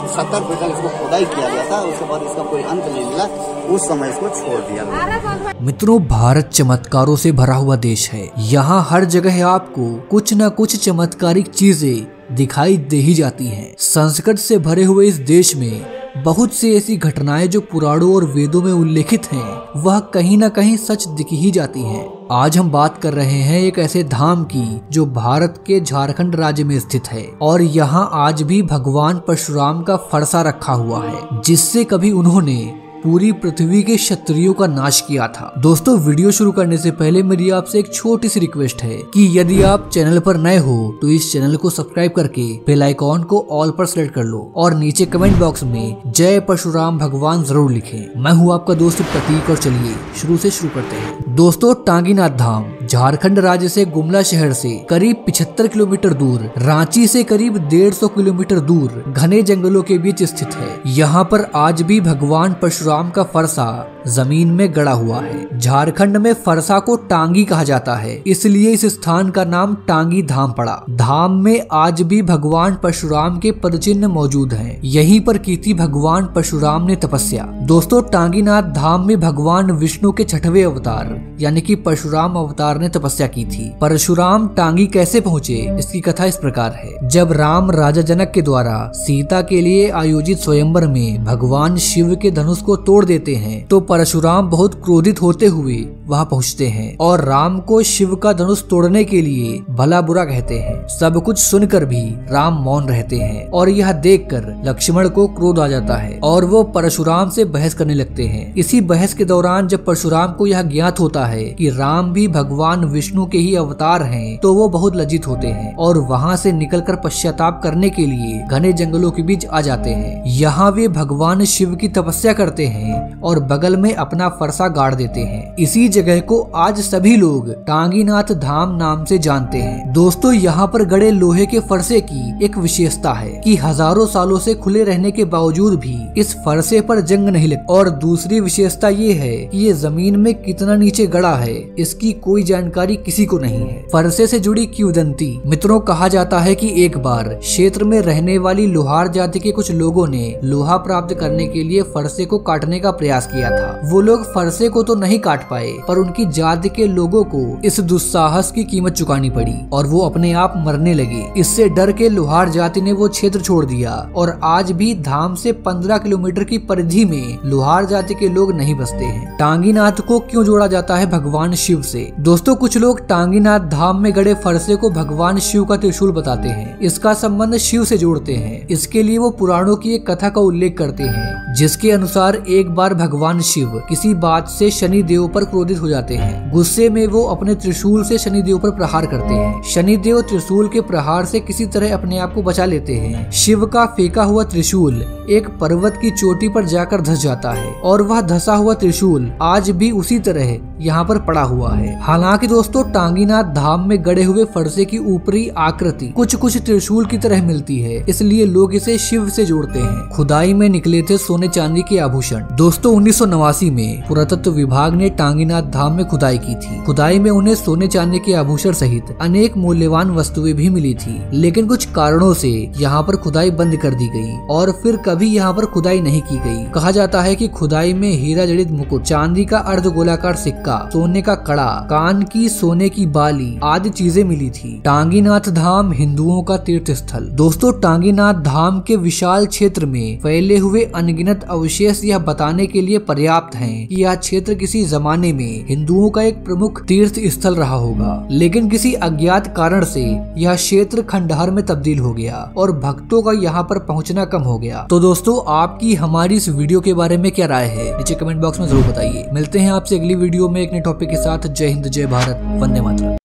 70 feet तक इसको खुदाई किया गया था, उसके बाद इसका कोई अंत नहीं मिला, उस समय इसको छोड़ दिया गया। मित्रों, भारत चमत्कारों से भरा हुआ देश है। यहाँ हर जगह आपको कुछ न कुछ चमत्कारिक चीजें दिखाई दे ही जाती हैं। संस्कृत से भरे हुए इस देश में बहुत सी ऐसी घटनाएं जो पुराणों और वेदों में उल्लेखित हैं, वह कहीं न कहीं सच दिख ही जाती हैं। आज हम बात कर रहे हैं एक ऐसे धाम की जो भारत के झारखंड राज्य में स्थित है और यहाँ आज भी भगवान परशुराम का फरसा रखा हुआ है, जिससे कभी उन्होंने पूरी पृथ्वी के क्षत्रियों का नाश किया था। दोस्तों, वीडियो शुरू करने से पहले मेरी आपसे एक छोटी सी रिक्वेस्ट है कि यदि आप चैनल पर नए हो तो इस चैनल को सब्सक्राइब करके बेल आइकॉन को ऑल पर सेलेक्ट कर लो और नीचे कमेंट बॉक्स में जय परशुराम भगवान जरूर लिखें। मैं हूँ आपका दोस्त प्रतीक और चलिए शुरू करते हैं। दोस्तों, टांगीनाथ धाम झारखंड राज्य से गुमला शहर से करीब 75 किलोमीटर दूर, रांची से करीब 150 किलोमीटर दूर घने जंगलों के बीच स्थित है। यहाँ पर आज भी भगवान परशुराम का फरसा जमीन में गड़ा हुआ है। झारखंड में फरसा को टांगी कहा जाता है, इसलिए इस स्थान का नाम टांगी धाम पड़ा। धाम में आज भी भगवान परशुराम के पदचिन्ह मौजूद हैं। यहीं पर की थी भगवान परशुराम ने तपस्या। दोस्तों, टांगीनाथ धाम में भगवान विष्णु के 6वें अवतार यानी कि परशुराम अवतार ने तपस्या की थी। परशुराम टांगी कैसे पहुँचे, इसकी कथा इस प्रकार है। जब राम राजा जनक के द्वारा सीता के लिए आयोजित स्वयंवर में भगवान शिव के धनुष को तोड़ देते हैं तो परशुराम बहुत क्रोधित होते हुए वहां पहुंचते हैं और राम को शिव का धनुष तोड़ने के लिए भला बुरा कहते हैं। सब कुछ सुनकर भी राम मौन रहते हैं और यह देखकर लक्ष्मण को क्रोध आ जाता है और वो परशुराम से बहस करने लगते हैं। इसी बहस के दौरान जब परशुराम को यह ज्ञात होता है कि राम भी भगवान विष्णु के ही अवतार हैं, तो वो बहुत लज्जित होते हैं और वहाँ से निकलकर पश्चाताप करने के लिए घने जंगलों के बीच आ जाते हैं। यहाँ वे भगवान शिव की तपस्या करते हैं और बगल में अपना फरसा गाड़ देते हैं। इसी जगह को आज सभी लोग टांगीनाथ धाम नाम से जानते हैं। दोस्तों, यहाँ पर गड़े लोहे के फरसे की एक विशेषता है कि हजारों सालों से खुले रहने के बावजूद भी इस फरसे पर जंग नहीं लगती और दूसरी विशेषता ये है कि ये जमीन में कितना नीचे गड़ा है, इसकी कोई जानकारी किसी को नहीं है। फरसे से जुड़ी किंवदंती। मित्रों, कहा जाता है कि एक बार क्षेत्र में रहने वाली लोहार जाति के कुछ लोगों ने लोहा प्राप्त करने के लिए फरसे को काटने का प्रयास किया था। वो लोग फरसे को तो नहीं काट पाए, पर उनकी जाति के लोगों को इस दुस्साहस की कीमत चुकानी पड़ी और वो अपने आप मरने लगे। इससे डर के लोहार जाति ने वो क्षेत्र छोड़ दिया और आज भी धाम से 15 किलोमीटर की परिधि में लोहार जाति के लोग नहीं बसते हैं। टांगीनाथ को क्यों जोड़ा जाता है भगवान शिव से? दोस्तों, कुछ लोग टांगीनाथ धाम में गड़े फरसे को भगवान शिव का त्रिशूल बताते हैं। इसका संबंध शिव से जोड़ते हैं। इसके लिए वो पुराणों की एक कथा का उल्लेख करते हैं, जिसके अनुसार एक बार भगवान शिव किसी बात से शनि देव पर क्रोधित हो जाते हैं। गुस्से में वो अपने त्रिशूल से शनि देव पर प्रहार करते हैं। शनि देव त्रिशूल के प्रहार से किसी तरह अपने आप को बचा लेते हैं। शिव का फेंका हुआ त्रिशूल एक पर्वत की चोटी पर जाकर धंस जाता है और वह धंसा हुआ त्रिशूल आज भी उसी तरह यहाँ पर पड़ा हुआ है। हालांकि दोस्तों, टांगीनाथ धाम में गड़े हुए फरसे की ऊपरी आकृति कुछ त्रिशूल की तरह मिलती है, इसलिए लोग इसे शिव से जोड़ते हैं। खुदाई में निकले थे सोने चांदी के आभूषण। दोस्तों, 1989 में पुरातत्व विभाग ने टांगीनाथ धाम में खुदाई की थी। खुदाई में उन्हें सोने चांदी के आभूषण सहित अनेक मूल्यवान वस्तुएं भी मिली थी, लेकिन कुछ कारणों से यहाँ पर खुदाई बंद कर दी गई और फिर कभी यहाँ पर खुदाई नहीं की गई। कहा जाता है कि खुदाई में हीरा जड़ित मुकुट, चांदी का अर्धगोलाकार सिक्का, सोने का कड़ा, कान की सोने की बाली आदि चीजें मिली थी। टांगीनाथ धाम हिंदुओं का तीर्थ स्थल। दोस्तों, टांगीनाथ धाम के विशाल क्षेत्र में फैले हुए अनगिनत अवशेष यह बताने के लिए पर्याप्त हैं कि यह क्षेत्र किसी जमाने में हिंदुओं का एक प्रमुख तीर्थ स्थल रहा होगा, लेकिन किसी अज्ञात कारण से यह क्षेत्र खंडहर में तब्दील हो गया और भक्तों का यहाँ पर पहुँचना कम हो गया। तो दोस्तों, आपकी हमारी इस वीडियो के बारे में क्या राय है, नीचे कमेंट बॉक्स में जरूर बताइए। मिलते हैं आपसे अगली वीडियो में एक नए टॉपिक के साथ। जय हिंद, जय भारत, वंदे मातरम।